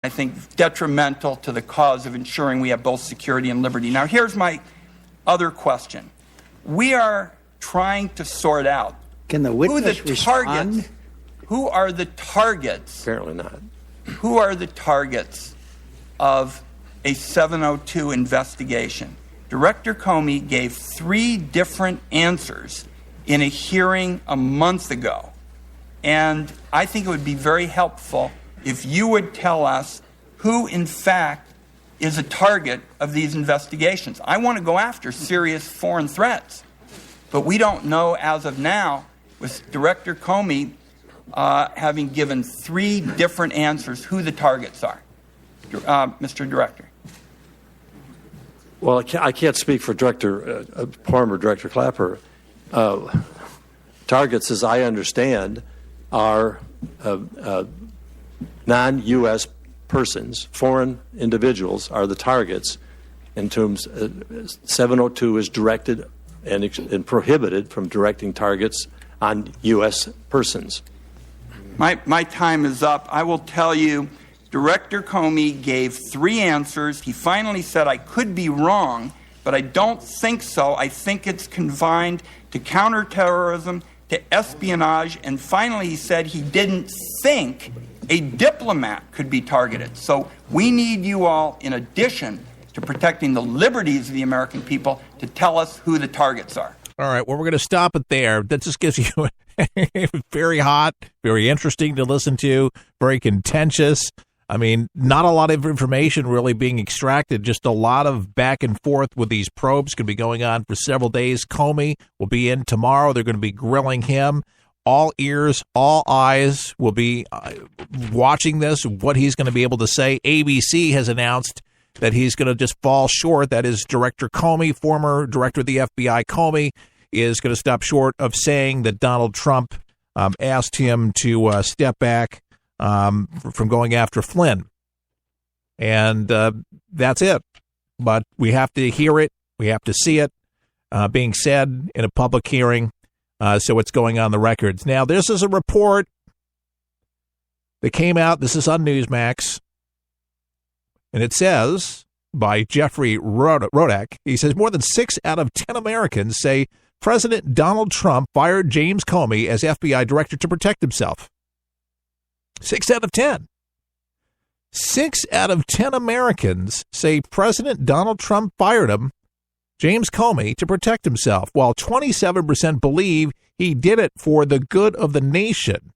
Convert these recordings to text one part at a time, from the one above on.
I think, detrimental to the cause of ensuring we have both security and liberty. Now, here's my other question. We are trying to sort out Can the witness who the respond? targets, who are the targets, Apparently not. who are the targets of a 702 investigation. Director Comey gave 3 different answers in a hearing a month ago. And I think it would be very helpful if you would tell us who, in fact, is a target of these investigations. I want to go after serious foreign threats, but we don't know as of now, with Director Comey having given 3 different answers, who the targets are. Mr. Director. Well, I can't speak for former Director Clapper. Targets, as I understand, are non-U.S. persons, foreign individuals are the targets in terms 702 is directed and prohibited from directing targets on U.S. persons. My time is up. I will tell you, Director Comey gave 3 answers. He finally said, I could be wrong, but I don't think so. I think it's confined to counterterrorism, to espionage, and finally he said he didn't think a diplomat could be targeted. So we need you all, in addition to protecting the liberties of the American people, to tell us who the targets are. All right, well, we're going to stop it there. That just gives you very hot, very interesting to listen to, very contentious. I mean, not a lot of information really being extracted, just a lot of back and forth with these probes. Going to be going on for several days. Comey will be in tomorrow. They're going to be grilling him. All ears, all eyes will be watching this, what he's going to be able to say. ABC has announced that he's going to just fall short. That is, Director Comey, former director of the FBI, Comey, is going to stop short of saying that Donald Trump asked him to step back from going after Flynn. And that's it. But we have to hear it. We have to see it being said in a public hearing. So it's going on the records. Now, this is a report that came out. This is on Newsmax. And it says, by Jeffrey Rodak, he says, more than 6 out of 10 Americans say President Donald Trump fired James Comey as FBI director to protect himself. 6 out of 10. 6 out of 10 Americans say President Donald Trump fired him, James Comey, to protect himself, while 27% believe he did it for the good of the nation.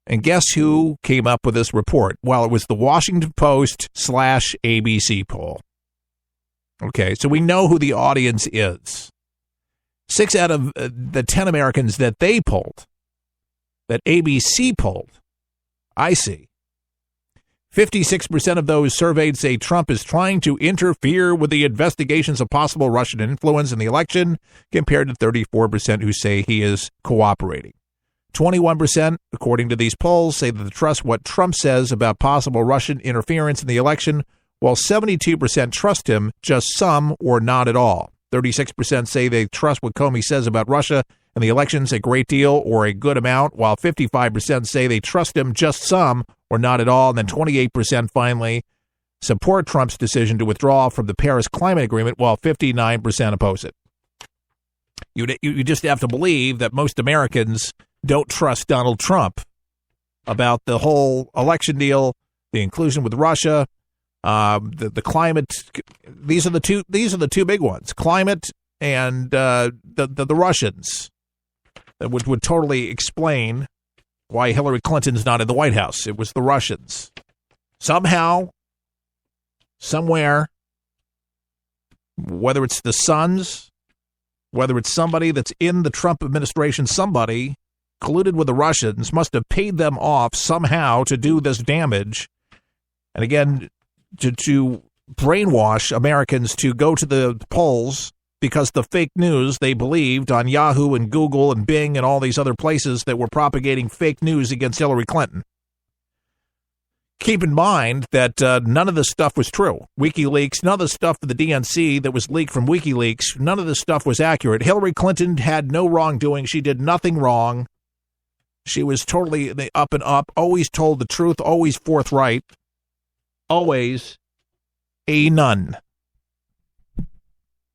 And guess who came up with this report? Well, it was the Washington Post / ABC poll. Okay, so we know who the audience is. 6 out of the 10 Americans that they polled, that ABC polled, I see. 56% of those surveyed say Trump is trying to interfere with the investigations of possible Russian influence in the election, compared to 34% who say he is cooperating. 21%, according to these polls, say that they trust what Trump says about possible Russian interference in the election, while 72% trust him, just some or not at all. 36% say they trust what Comey says about Russia and the elections a great deal or a good amount, while 55% say they trust him just some or not at all. And then 28% finally support Trump's decision to withdraw from the Paris Climate Agreement, while 59% oppose it. You just have to believe that most Americans don't trust Donald Trump about the whole election deal, the inclusion with Russia, the climate. These are the two big ones: climate and the Russians. That would totally explain why Hillary Clinton's not in the White House. It was the Russians. Somehow, somewhere, whether it's the sons, whether it's somebody that's in the Trump administration, somebody colluded with the Russians, must have paid them off somehow to do this damage. And again, to brainwash Americans to go to the polls because the fake news they believed on Yahoo and Google and Bing and all these other places that were propagating fake news against Hillary Clinton. Keep in mind that none of this stuff was true. WikiLeaks, none of the stuff for the DNC that was leaked from WikiLeaks, none of this stuff was accurate. Hillary Clinton had no wrongdoing. She did nothing wrong. She was totally up and up, always told the truth, always forthright, always a nun.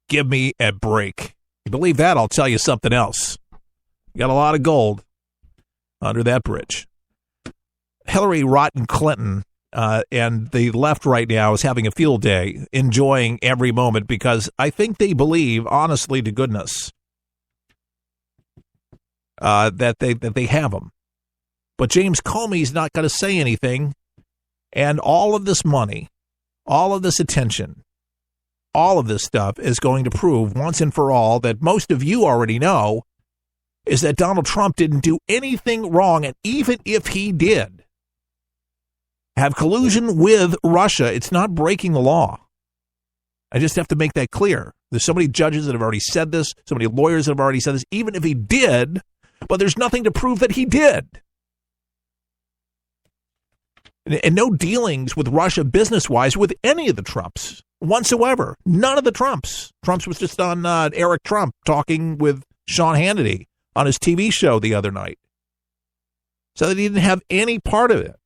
Give me a break. You believe that? I'll tell you something else. You got a lot of gold under that bridge. Hillary Rotten Clinton and the left right now is having a field day, enjoying every moment, because I think they believe, honestly to goodness, that they have them. But James Comey's not going to say anything, and all of this money, all of this attention, all of this stuff is going to prove once and for all that most of you already know is that Donald Trump didn't do anything wrong, and even if he did have collusion with Russia, it's not breaking the law. I just have to make that clear. There's so many judges that have already said this, so many lawyers that have already said this, even if he did, but there's nothing to prove that he did. And no dealings with Russia business-wise with any of the Trumps whatsoever. None of the Trumps. Trump was just on Eric Trump talking with Sean Hannity on his TV show the other night. So that he didn't have any part of it.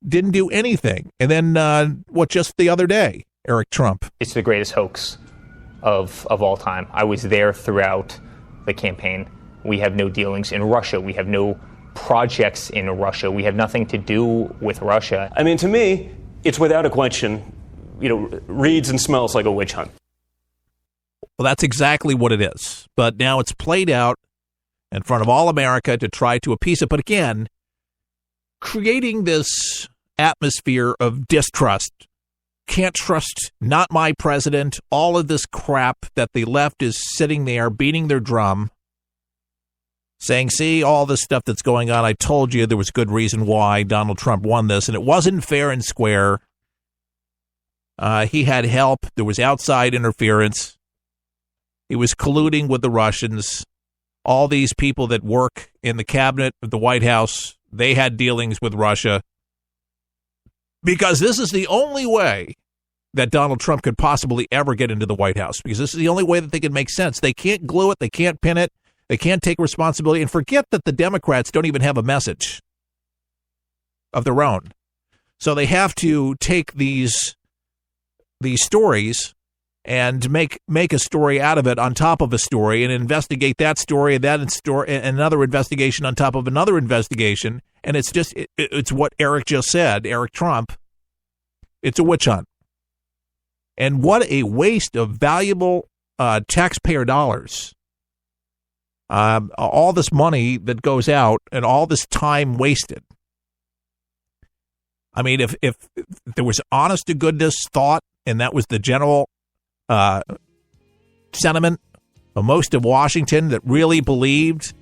Didn't do anything. And then, just the other day, Eric Trump. It's the greatest hoax of all time. I was there throughout the campaign. We have no dealings in Russia. We have no projects in Russia. We have nothing to do with Russia. I mean, to me, it's without a question, reads and smells like a witch hunt. Well, that's exactly what it is. But now it's played out in front of all America to try to appease it. But again, creating this atmosphere of distrust. Can't trust, not my president, all of this crap that the left is sitting there beating their drum, saying, see, all this stuff that's going on, I told you there was good reason why Donald Trump won this, and it wasn't fair and square. He had help. There was outside interference. He was colluding with the Russians. All these people that work in the cabinet of the White House, they had dealings with Russia. Because this is the only way that Donald Trump could possibly ever get into the White House. Because this is the only way that they can make sense. They can't glue it. They can't pin it. They can't take responsibility. And forget that the Democrats don't even have a message of their own. So they have to take these stories and make a story out of it on top of a story and investigate that story and another investigation on top of another investigation. And it's just, it's what Eric just said, Eric Trump. It's a witch hunt. And what a waste of valuable taxpayer dollars. All this money that goes out and all this time wasted. I mean, if there was honest to goodness thought, and that was the general sentiment of most of Washington that really believed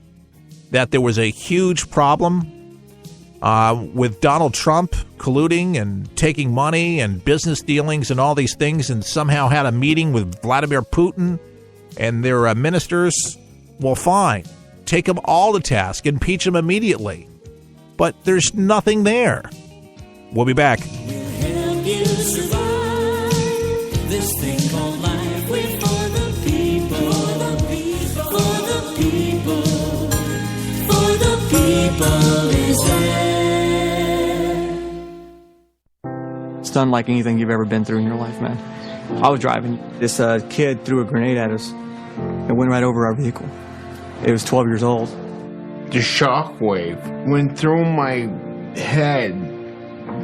that there was a huge problem with Donald Trump colluding and taking money and business dealings and all these things, and somehow had a meeting with Vladimir Putin and their ministers, well, fine. Take them all to task. Impeach them immediately. But there's nothing there. We'll be back. We'll help you survive this thing called life. We're for the people, for the people, for the people is there. It's unlike anything you've ever been through in your life, man. I was driving. This kid threw a grenade at us and went right over our vehicle. It was 12 years old. The shockwave went through my head,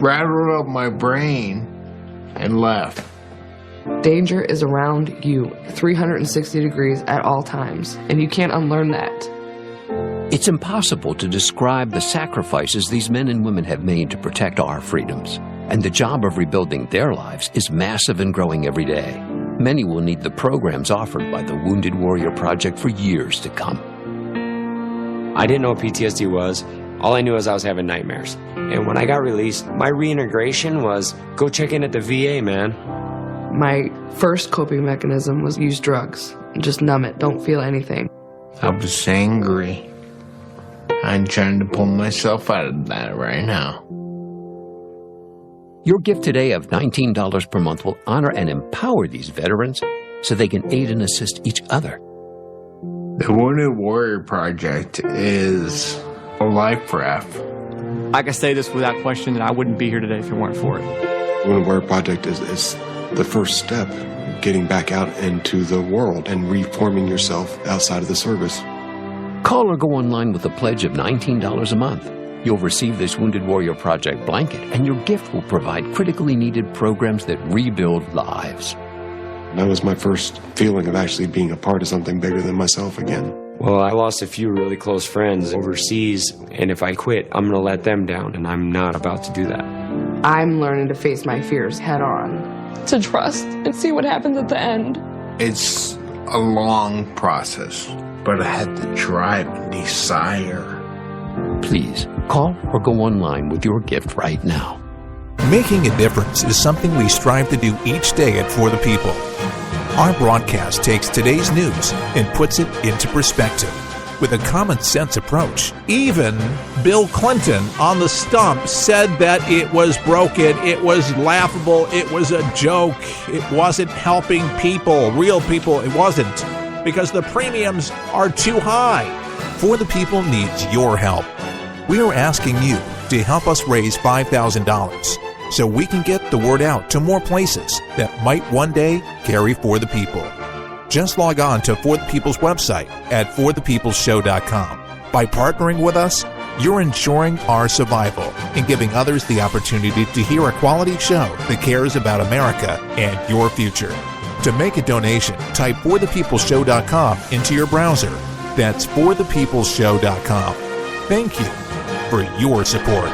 rattled up my brain, and left. Danger is around you 360 degrees at all times, and you can't unlearn that. It's impossible to describe the sacrifices these men and women have made to protect our freedoms, and the job of rebuilding their lives is massive and growing every day. Many will need the programs offered by the Wounded Warrior Project for years to come. I didn't know what PTSD was. All I knew was I was having nightmares. And when I got released, my reintegration was go check in at the VA, man. My first coping mechanism was use drugs. Just numb it. Don't feel anything. I was angry. I'm trying to pull myself out of that right now. Your gift today of $19 per month will honor and empower these veterans so they can aid and assist each other. The Wounded Warrior Project is pro-life ref. I can say this without question that I wouldn't be here today if it weren't for it. The Women Wear Project is the first step, getting back out into the world and reforming yourself outside of the service. Call or go online with a pledge of $19 a month. You'll receive this Wounded Warrior Project blanket, and your gift will provide critically needed programs that rebuild lives. That was my first feeling of actually being a part of something bigger than myself again. Well, I lost a few really close friends overseas, and if I quit, I'm going to let them down, and I'm not about to do that. I'm learning to face my fears head on. To trust and see what happens at the end. It's a long process, but I had the drive and desire. Please, call or go online with your gift right now. Making a difference is something we strive to do each day at For the People. Our broadcast takes today's news and puts it into perspective with a common-sense approach. Even Bill Clinton on the stump said that it was broken, it was laughable, it was a joke, it wasn't helping people, real people, it wasn't, because the premiums are too high. For the People needs your help. We are asking you to help us raise $5,000 so we can get the word out to more places that might one day carry For the People. Just log on to For the People's website at forthepeopleshow.com. By partnering with us, you're ensuring our survival and giving others the opportunity to hear a quality show that cares about America and your future. To make a donation, type forthepeopleshow.com into your browser. That's forthepeopleshow.com. Thank you for your support.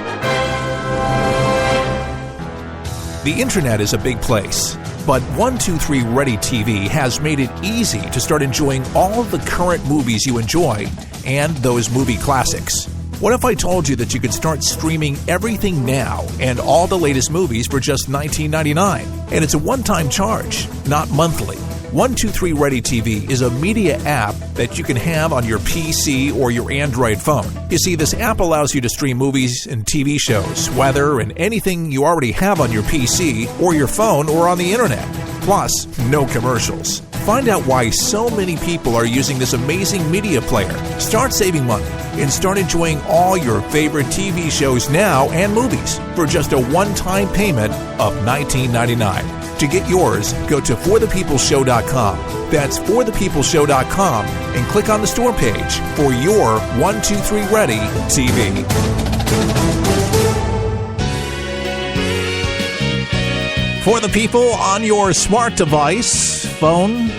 The internet is a big place, but 123 Ready TV has made it easy to start enjoying all of the current movies you enjoy and those movie classics. What if I told you that you could start streaming everything now and all the latest movies for just $19.99? And it's a one-time charge, not monthly. 123 Ready TV is a media app that you can have on your PC or your Android phone. You see, this app allows you to stream movies and TV shows, weather, and anything you already have on your PC or your phone or on the internet. Plus, no commercials. Find out why so many people are using this amazing media player. Start saving money and start enjoying all your favorite TV shows now and movies for just a one-time payment of $19.99. To get yours, go to forthepeopleshow.com. That's forthepeopleshow.com and click on the store page for your 123 Ready TV. For the People on your smart device, phone,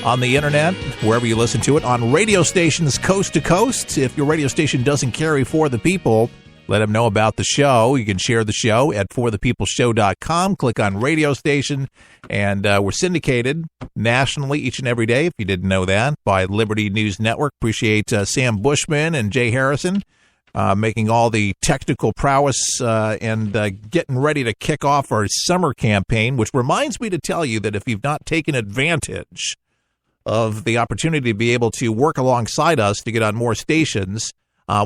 on the internet, wherever you listen to it, on radio stations coast to coast. If your radio station doesn't carry For the People, let them know about the show. You can share the show at forthepeopleshow.com. Click on radio station, and we're syndicated nationally each and every day, if you didn't know that, by Liberty News Network. Appreciate Sam Bushman and Jay Harrison making all the technical prowess and getting ready to kick off our summer campaign, which reminds me to tell you that if you've not taken advantage of the opportunity to be able to work alongside us to get on more stations,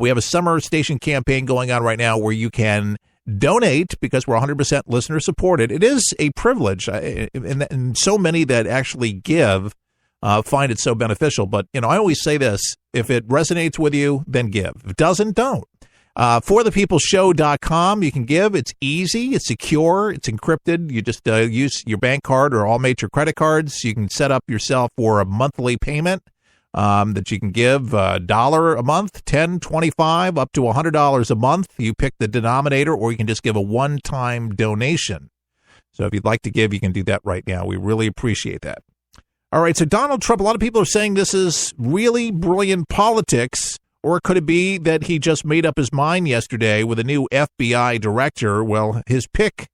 we have a summer station campaign going on right now where you can donate because we're 100% listener supported. It is a privilege, and so many that actually give find it so beneficial. But, you know, I always say this, if it resonates with you, then give. If it doesn't, don't. ForThePeopleShow.com, you can give. It's easy, it's secure, it's encrypted. You just use your bank card or all major credit cards. You can set up yourself for a monthly payment that you can give $1 a month, $10, $25, up to $100 a month. You pick the denominator, or you can just give a one-time donation. So if you'd like to give, you can do that right now. We really appreciate that. All right, so Donald Trump, a lot of people are saying this is really brilliant politics, or could it be that he just made up his mind yesterday with a new FBI director? Well, his pick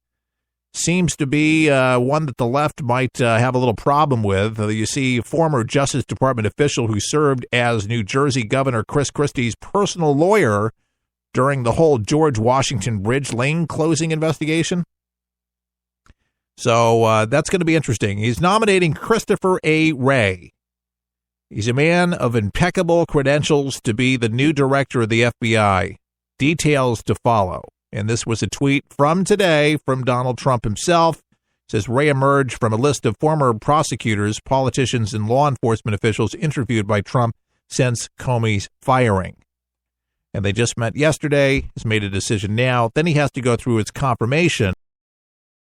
seems to be one that the left might have a little problem with. You see, former Justice Department official who served as New Jersey Governor Chris Christie's personal lawyer during the whole George Washington Bridge lane closing investigation. So that's going to be interesting. He's nominating Christopher A. Wray. He's a man of impeccable credentials to be the new director of the FBI. Details to follow. And this was a tweet from today from Donald Trump himself. It says, Wray emerged from a list of former prosecutors, politicians, and law enforcement officials interviewed by Trump since Comey's firing. and they just met yesterday. He's made a decision now. Then he has to go through its confirmation.